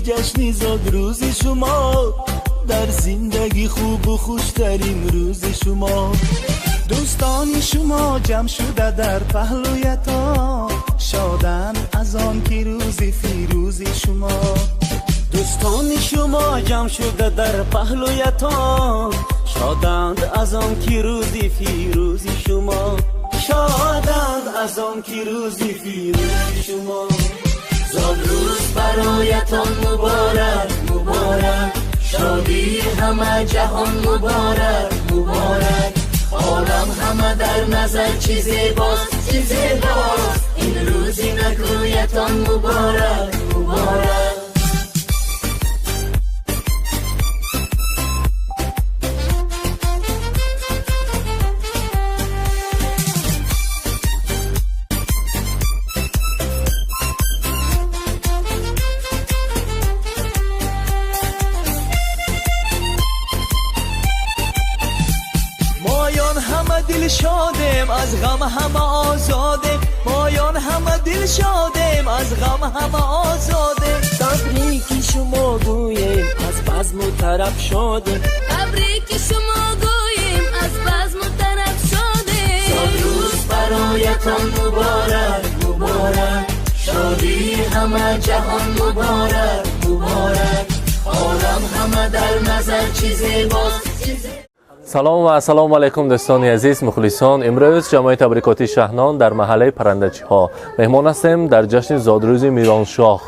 جشنی زاد روز شما، در زندگی خوب و خوشترین روز شما. دوستان شما جمع شده در پهلویتان، شادن از آن که روز فیروز شما. دوستان شما جمع شده در پهلویتان، شادند از آن که روز فیروز شما. شادند از آن که روز فیروز شما. زاد روز برایتان مبارک مبارک، شادی همه جهان مبارک مبارک. عالم همه در نظر چی زیباست چی زیباست، این روزی نگویتان مبارک مبارک. دل شادیم از غم همه آزادیم، مایان همه دل شادیم از غم همه آزادیم. تبریک شما گوییم از بزم و طرب شادیم، تبریک شما گوییم از بزم و طرب شادیم. زاد روز برایتان مبارک مبارک، شادی همه جهان مبارک مبارک. عالم همه در نظر چی زیباست. سلام و سلام علیکم دوستان عزیز مخلصان. امروز جمعیت تبریکاتی شهنان در محله پرندچی ها مهمان هستیم در جشن زادروزی میرانشاه.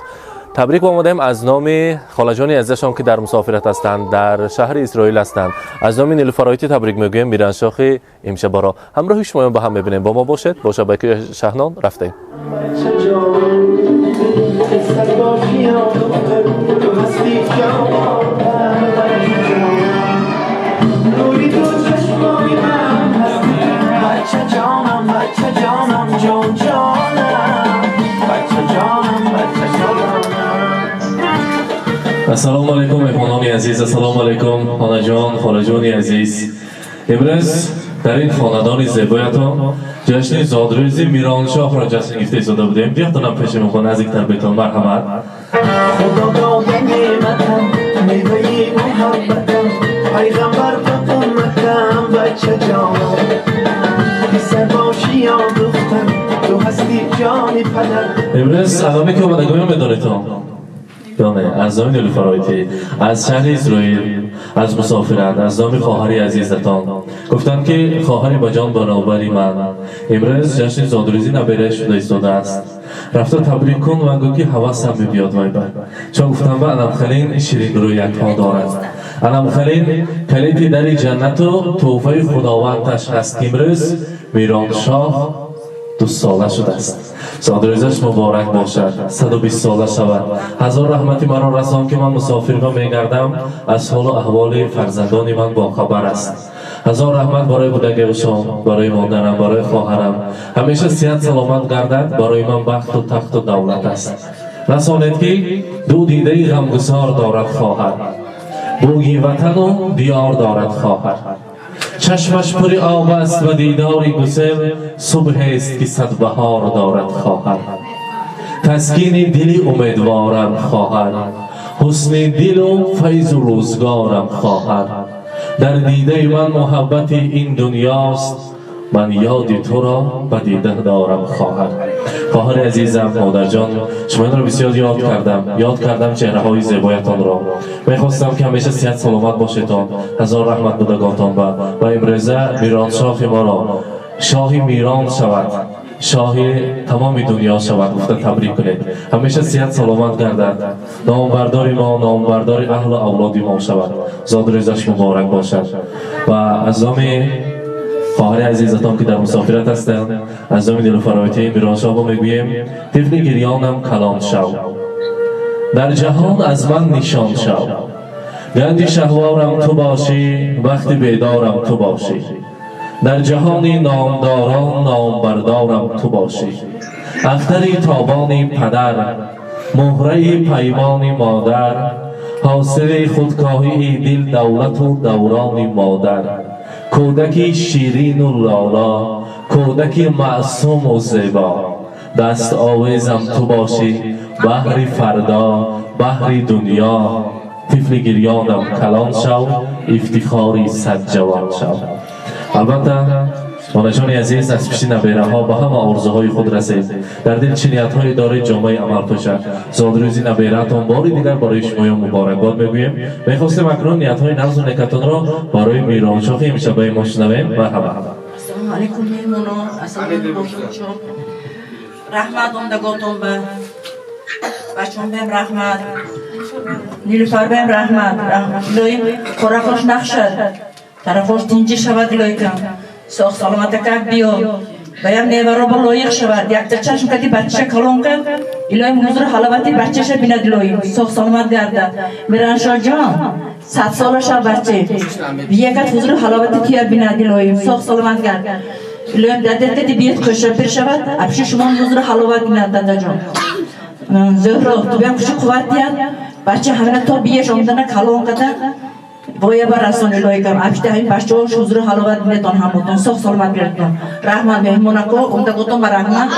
تبریک آمدیم از نام خالجانی عزیزشان که در مسافرت هستند، در شهر اسرائیل هستند. از نام نیلوفرایتی تبریک میگویم میرانشاه امشب را همراه شما با هم ببینیم. با ما باشید، با شبکه شهنان رفتیم. السلام علیکم مهمانان عزیز، السلام علیکم خانه جان خاله جان عزیز. امروز در این خاندان زیبایتان جشن زادروزی میرانشاه را جشن گرفته شده بودیم. بیاید پیش ما نزدیکتر بهتون. مرحمت. خدا داده نعمتم میوه محبتم، پیغمبر به امتم بچه جانم. پسر باشی یا دختر تو هستی جان پدر. امروز سلامی که اومده گویم بدانیتان از نام نیلوفرایتی از شهر اسرائیل از مسافرت از نام خواهری عزیزتان گفتن که خواهری با جان برابری من امروز جشن زادروزی نبیره شده ایستاده است. رفته تبریک کن و گو که حواس هم بیاد وای بر، چون گفتن به انمخلین شیرین رویت ها دارد. انمخلین کلید در جنت و توفه خداوندش است. امروز میرانشاه 2 ساله شده است. زادروزش مبارک باشد، 120 ساله شود. هزار رحمتی مرا رسان که من مسافرگاه میگردم، از حال و احوال فرزندان من با خبر است. هزار رحمت برای بودگی اوشان، برای مادرم، برای خواهرم. همیشه صحت سلامت گردد، برای من بخت و تخت و دولت است. رسانید که 2 دیده غمگسار دارد خواهر، بوگی وطن و دیار دارد خواهر. چشمش پری آب است و دیداری گسل، صبح است که 100 بهار دارد خواهر. تسکین دلی امیدوارم خواهر، حسن دل و فیض و روزگارم خواهر. در دیده من محبت این دنیاست، من یاد تو را به دیده دارم خواهر. خواهر عزیزم، مادر جان، شما را بسیار یاد کردم چهره های زیبایتان را. میخواستم که همیشه صحت سلامت باشیدان. هزار رحمت بودگاتان و امروزه میرانشاه ما را شاه میران شود، شاه تمام دنیا شود. گفته تبریک کنید، همیشه صحت سلامت گردد، نامبردار ما، نامبردار اهل و اولاد ما شود. زادروزش مبارک باشد. و از نام خواهر عزیزتان که در مسافرت هستند از نام نیلوفرایتی میرانشاه ما میگوییم طفل گریانم کلان شو، در جهان از من نشان شو. گنج شهوارم تو باشی، وقت بیدارم تو باشی. در جهانی نامداران نامبردارم تو باشی. اختری تابانی پدر، مهره پیمانی مادر. حاصل خودکاهی دل دولت و دوران مادر. کودکی شیرین و لالا، کودکی معصوم و زیبا. دست آویزم تو باشی بحری فردا بحری دنیا طفل گریانم کلان شو افتخاری صد جوان شو. البته مانجان عزیز از پیش نبیره ها به همه آرزوهای خود رسید. در دل چه نیت های داره جامعه عمل پوشد. زادروزی نبیرهتان باری دیگر برای شما مبارکباد میگویم. میخواستیم اکنون نیت های نوز و نکتان را برای میرانشاه امشب ما شنویم. مرحبا. السلام علیکم میمونو. السلام علیکم. رحمت اومدگاتون به بچون بهم رحمت نیلوفر بهم رحمت لویم خوراکش نخشد طرفش تینجی شود لویکم ساخ سلامت کک بیو بایم نیوه رو با لویق شود یک تا چشم کدی بچه کلون کن ایلایم حضور حلاوتی بچهش بیند لویم ساخ سلامت گردد میرانشاه جان 100 سالش بچه بیکت حضور حلاوتی تیه بیند لویم ساخ سلامت گردد ایلایم دادت کدی بیت کشه پر شود ابشی شما حضور حلاوت بیند دادا جان زهرا تو بیم کشی قوت دیاد بچه همینه تا بیش آمدنه کلون کده باید برسان الهی کم ابشته همین بچه ها حضور حلاوت بیتان هم بودن ساخ سلامت گردن رحمت بهمونه که امده گفتم بر رحمت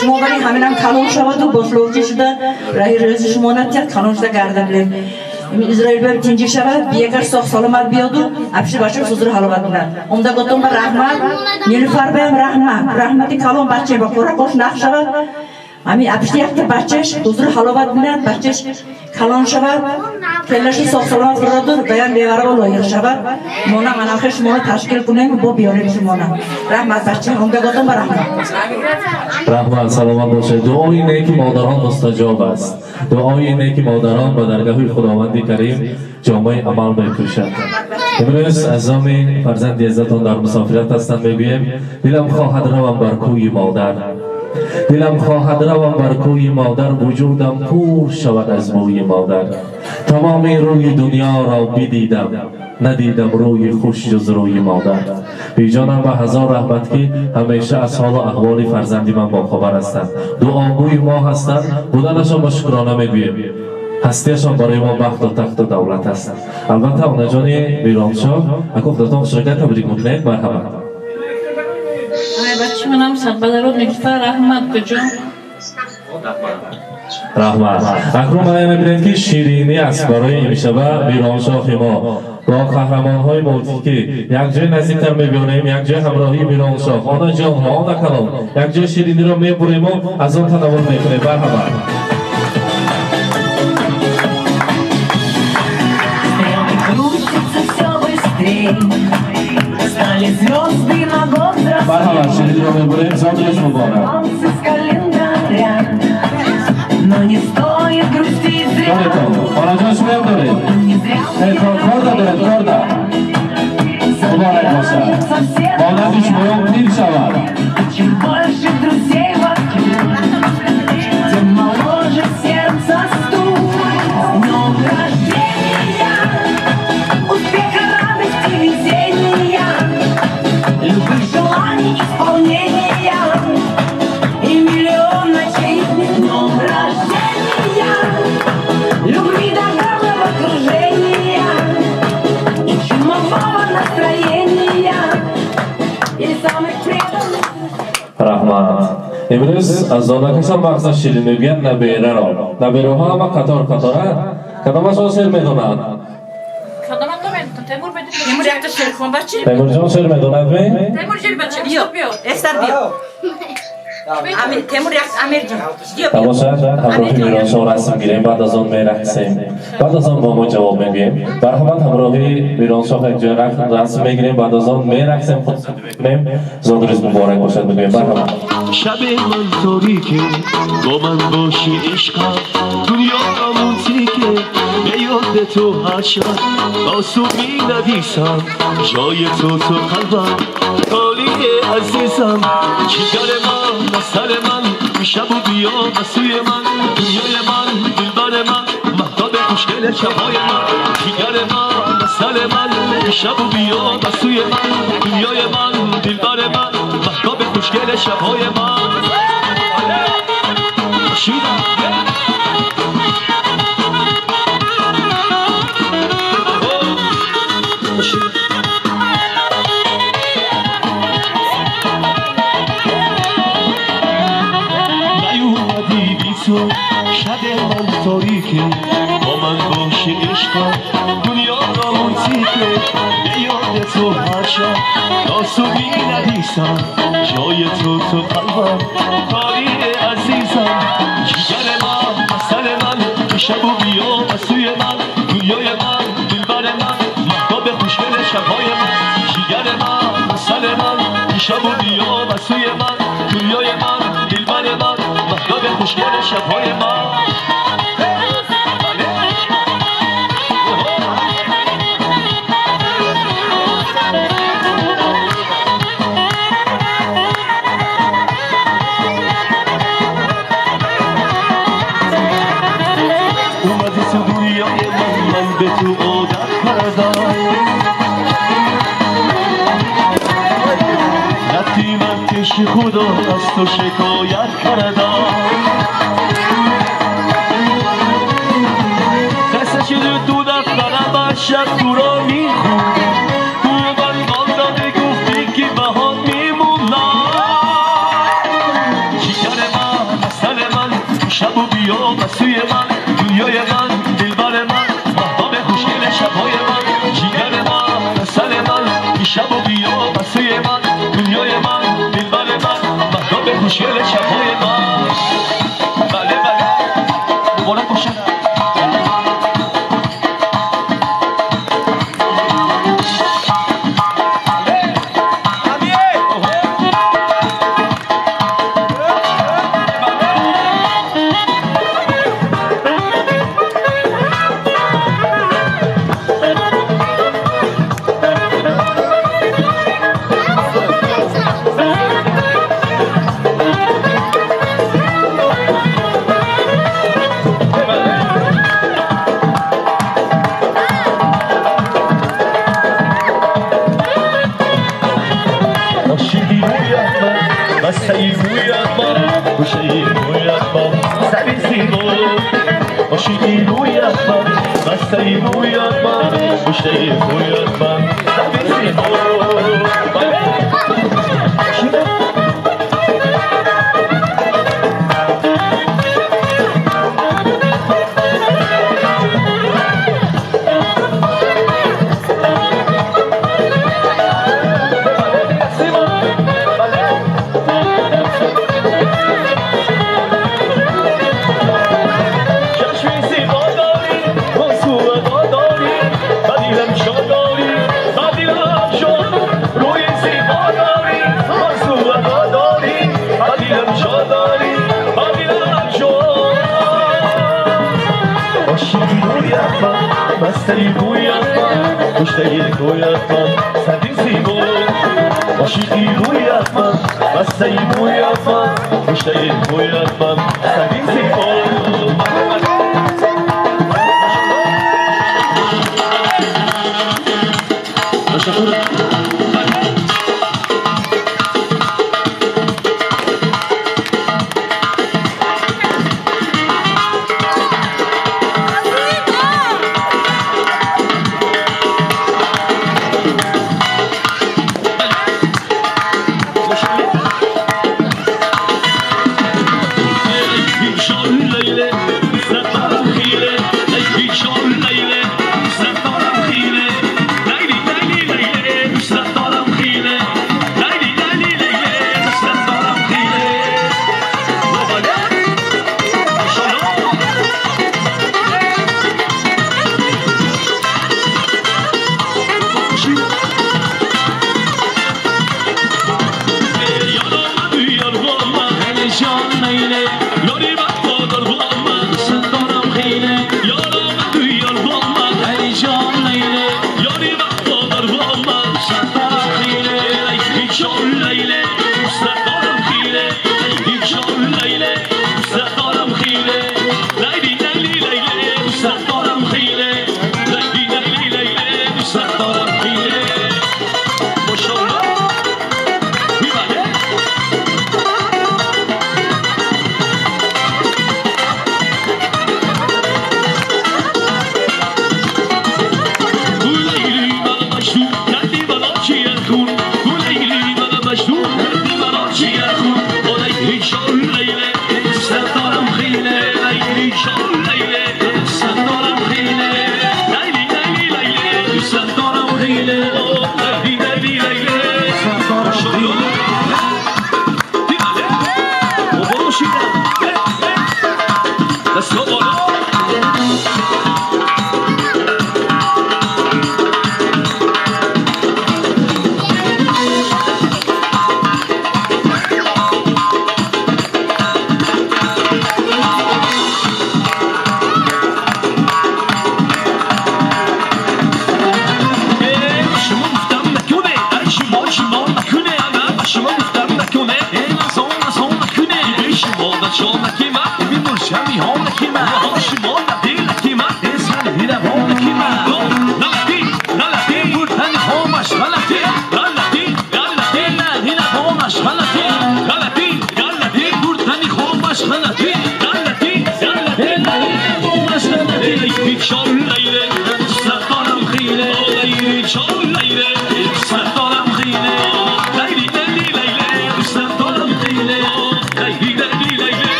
شما بری همین هم کلون شود و بسلوچی شده رای رئیس شما نتید کلون شده گردن بلیم اسرائیل بر تینجی شود بیکر ساخ سلامت بیاد و ابشته بچه حضور حلاوت بیند امده گفتم بر رحمت نیلوفر بهم رحمتی کلون بچه با خوراکش نخ شود همین ابشتی یک بچهش حضور حلاوت بیند بچهش کلان شود کلش ساخت سلامت فرادور بیان بیاره و لایق شود مونا مناخه شما تشکیل کنیم با بیاریم شما رحمت بچه هم بگاتون به رحمت رحمت سلامت باشه. دعای نیک مادران مستجاب است. دعای نیک مادران به درگاه خداوند کریم جامعه عمل میکشد. امروز عزام فرزند عزتان در مسافرت هستند میگویم دلم خواهد روم بر کوی مادر دلم خواهد روم بر کوی مادر وجودم پور شود از بوی مادر تمام روی دنیا را بدیدم ندیدم روی خوش جز روی مادر بیجانم و هزار رحمت که همیشه از حال و احوال فرزندی من با خبر هستند دعاگوی ما هستند بودنشان با شکرانه میگویم هستیشان برای ما بخت و تخت و دولت هستند. البته اونجان میرانشاه اکو خداتان شرکت تبریک میکنید. مرحبا. بچه منم سربدارو نیلوفر رحمت کجا رحمت اکنون برای میبینید که شیرینی است برای امشب میرانشاه ما با قهرمان های موتی که یک جای نزدیکتر میبینیم یک جای همراهی میرانشاه آن جان ها آن کلام یک جای شیرینی رو میبریم و از آن تناول میکنیم. مرحبا. مرحبا شیرینی رو میبریم زادش مبارک. آنجا شما هم دارید کارده دارید کارده مبارک باشد مانند شما هم دیر شود رحمت. امروز از دانکشان مقصد شیرینی بیان نبیره را نبیره ها همه قطار قطاره کدامش ها سر میدونند؟ تیمور یک تا شیر کن بچه تیمور جان سر میدوند می؟ تیمور جان بچه بیا استر بیا تیمور یک امیر جان باشد همراهی میرانشاه رسم گیریم بعد از آن میرقصیم بعد از آن با ما جواب میگیم برحمت همراهی میرانشاه یک جای رسم میگیریم بعد از آن میرقصیم خود میکنیم زادروز مبارک باشد میگویم برحمت. شب من تاریکه با من باشی عشقم دنیا موسیقه به یاد تو هر شب آسو می نویسم جای تو قلبم خالی عزیزم جگر من سر من شب و بیا بسوی من دنیای من دلبر من مهتاب خوشگل شبای من جگر من سر من شب و بیا بسوی من دنیای من دلبر من مهتاب خوشگل شبای من عشقا دنیا را منصیفه به یاد تو هر شب تاسوبی ندیسم جای تو قلبم کاری عزیزم جگر من مثل من شب و بیا و سوی من دنیای من دلبر من مهتاب خوشگل شبهای من جگر من مثل من شب و بیا و سوی من دنیای من دلبر من مهتاب خوشگل شبهای من اومدی تو دنیای من به تو عادت کردم رفتی من پیش خدا از تو شکایت کردم قصه شده تو دفترم از شب تو را میخون تو من گام داده گفتی که بهات میمونم جگر من مثل من شب و بیا و سوی من دنیای من دلبر من مهتاب خوشگل شبهای من جگر من مثل من شب و بیا و سوی من دنیای من دلبر من مهتاب خوشگل شبهای من بله بله مبارک باشه Masayı uyatma, bu şeyi uyatma, sevisi bu. O şeyi uyatma, masayı uyatma, bu şeyi uyatma, sevisi bu. Masayı uyatma, kuştayı uyatma, sevisi bu. Aşıkı uyatma, masayı uyatma, kuştayı uyatma, sevisi bu.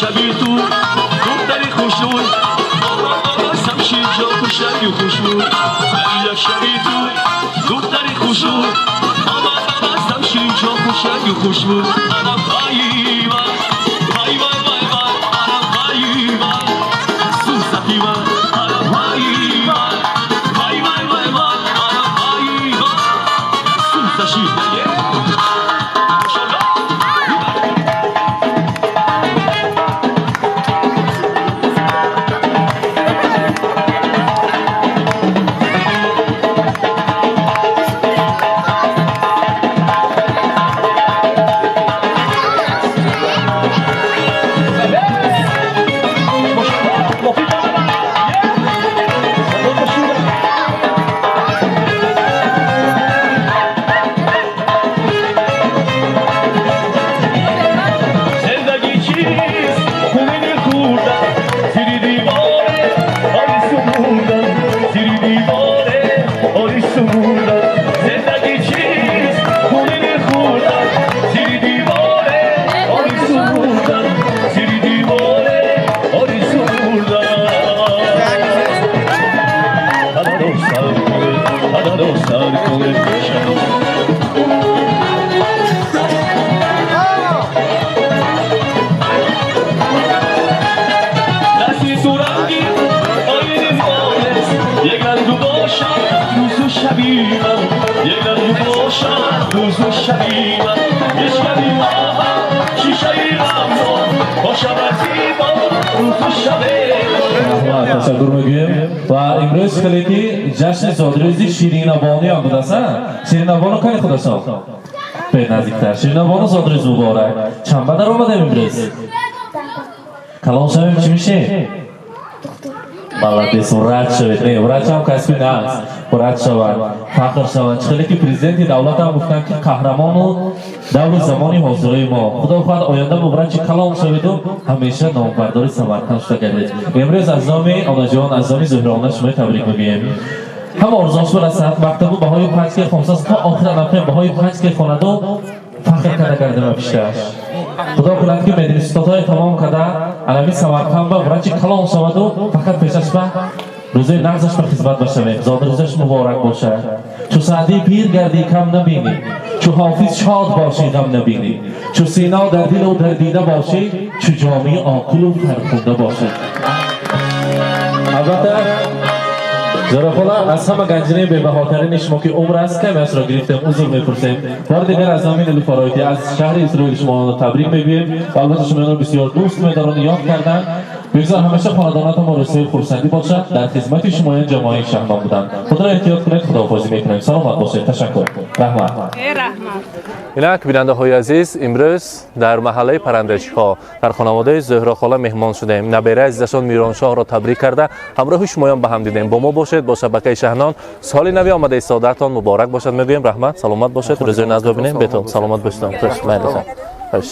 شبی تو دختری خوشون سمشی جا خوشی خوشون یک شبی تو دختری خوشون سمشی جا خوشی خوشون وای وای وای وای وای وای وای سوسکی وای وای وای وای وای وای وای وای سوسکی سر کنه عدد و سر کنه دستی سورنگی آینه مالس یک رنگ باشد روز و شبی من یک رنگ باشد روز و شبی من یک شبی من شیشه ای رمضان با شبتی با روز و شبی تشکر میگویم و امروز خیلی که جشن زادروزی شیرین ابانی هم بود است. شیرین ابانو کنی خدا سال به نزدیکتر شیرین ابانو زادروز مبارک چند بدر آمده امروز کلام شویم چی میشه؟ بلدیس ورد شوید نه ورد شویم کسبی نه است ورد شوید فخر شوید خیلی که پریزیدنت دولت هم گفتن که قهرمان و دور زمانی حاضره ما خدا خواهد آینده مبارک چه کلام شوید و همیشه نامبرداری سمرقند شده گردید امروز از نام آنجوان از نام زهرانه شما تبریک میگویم هم آرزوش برسد مکتب بهای پنج که خمساست تا آخر نفهم بهای پنج که خواند و فخر کرده گردیم پیشترش خدا کنند که مدرسه‌های تمام کرده علمی سمرقند با برای کلام شود و فقط پیشش به روزه نغزش به خدمت بشویم زادروزش مبارک باشه چو سعدی پیر گردی کم نبینی چو حافظ شاد باشی غم نبینی چو سینا در دل و در دیده باشی چو جامعه عاقل و فرخنده باشی البته زرافولا از همه گنجینه به بهاترین شما که عمر است که از را گرفتیم عذر میپرسیم بار دیگر از نام نیلوفر آیتی از شهر اسرائیل شما تبریک میگویم و البته شما را بسیار دوست می‌دارند یاد کردن بگذار همیشه خاندانات ما رسید خرسندی باشد در خدمت شما جماعه شهرمان بودند خدا را احتیاط کنید خداحافظی میکنیم سلامت باشید تشکر رحمت اینک بیننده های عزیز امروز در محله پرندش‌ها در خانواده زهرا خاله مهمان شدیم نبیره عزیزشان میرانشاه را تبریک کرده همراه شمایان به هم دیدیم با ما باشید با شبکه شهنان سال نو آمده ایستادهتان مبارک باشد میگویم رحمت سلامت باشید روزی ناز ببینیم بهتون سلامت باشید خوش